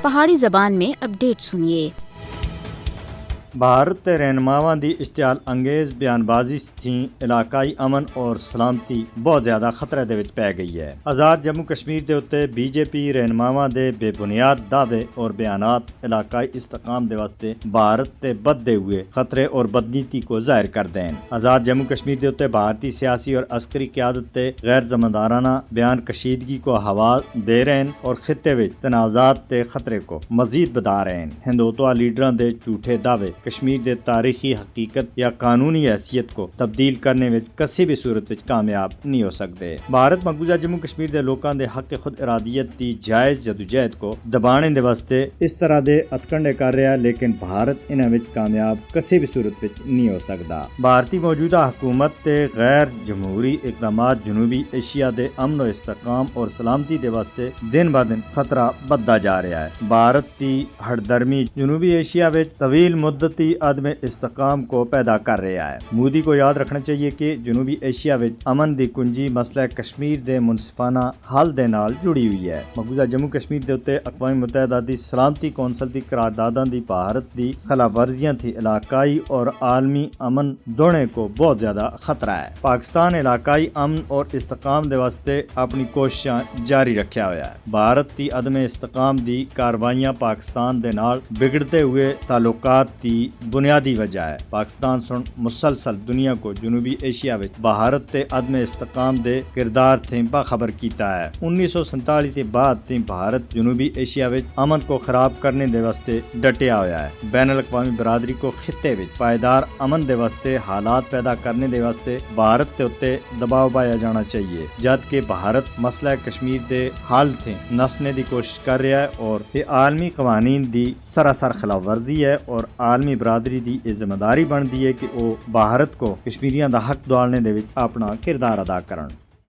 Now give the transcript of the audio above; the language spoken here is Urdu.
پہاڑی زبان میں اپڈیٹ سنیے۔ بھارت تے رہنماواں دی اشتعال انگیز بیان بازی تھی علاقائی امن اور سلامتی بہت زیادہ خطرے دے وچ پی گئی ہے۔ آزاد جموں کشمیر دے اتے بی جے پی رہنماواں دے بے بنیاد دعوے اور بیانات علاقائی استحکام دے واسطے بھارت تے بدھے ہوئے خطرے اور بدنیتی کو ظاہر کردے ہیں۔ آزاد جموں کشمیر دے اتے بھارتی سیاسی اور عسکری قیادت تے غیر ذمہ دارانہ بیان کشیدگی کو ہوا دے رہے ہیں اور خطے وچ تنازعات تے خطرے کو مزید بڑھا رہے ہیں۔ ہندوتوا لیڈراں دے جھوٹے دعوے کشمیر دے تاریخی حقیقت یا قانونی حیثیت کو تبدیل کرنے وچ کسی بھی صورت وچ کامیاب نہیں ہو سکتے۔ بھارت مقبوضہ جموں کشمیر دے لوکاں دے حق خود ارادیت دی جائز جدوجہد کو دبانے دے واسطے اس طرح دے ہتھکنڈے کر رہا ہے، لیکن بھارت انہاں وچ کامیاب کسی بھی صورت وچ نہیں ہو سکدا۔ بھارتی موجودہ حکومت تے غیر جمہوری اقدامات جنوبی ایشیا دے امن و استحکام اور سلامتی دے واسطے دن با دن خطرہ بڑھدا جا رہا ہے۔ بھارت دی ہردرمی جنوبی ایشیا وچ طویل مدتی عدم استحکام کو پیدا کر رہا ہے۔ مودی کو یاد رکھنا چاہیے کہ جنوبی ایشیا وچ امن دی کنجی مسئلہ کشمیر دے منصفانہ حل دے نال جڑی ہوئی ہے۔ مقبوضہ جموں کشمیر دے اتے اقوام متحدہ دی سلامتی کونسل دی قرارداداں دی بھارت دی خلاف ورزیاں تھی علاقائی اور عالمی امن دونوں کو بہت زیادہ خطرہ ہے۔ پاکستان علاقائی امن اور استحکام دے واسطے اپنی کوششاں جاری رکھیا ہوا ہے۔ بھارت دی عدم استحکام دی کاروائیاں پاکستان دے نال بگڑتے ہوئے تعلقات دی بنیادی وجہ ہے۔ پاکستان سن مسلسل دنیا کو جنوبی ایشیا وچ بھارت تے عدم استحکام دے کردار تھیں باخبر کیتا ہے۔ 1947 کے بعد تھی بھارت جنوبی ایشیا وچ امن کو خراب کرنے دے واسطے ڈٹیا ہوا ہے۔ بین الاقوامی برادری کو خطے وچ پائیدار امن دے واسطے حالات پیدا کرنے دے واسطے بھارت تے اتے دباؤ پایا جانا چاہیے، جبکہ بھارت مسئلہ کشمیر دے حل تھیں نسنے دی کوشش کر رہا ہے اور یہ عالمی قوانین دی سراسر خلاف ورزی ہے اور عالمی برادری دی یہ ذمہ داری بنتی ہے کہ وہ بھارت کو کشمیریاں دا حق دوالنے دے وچ اپنا کردار ادا کرن۔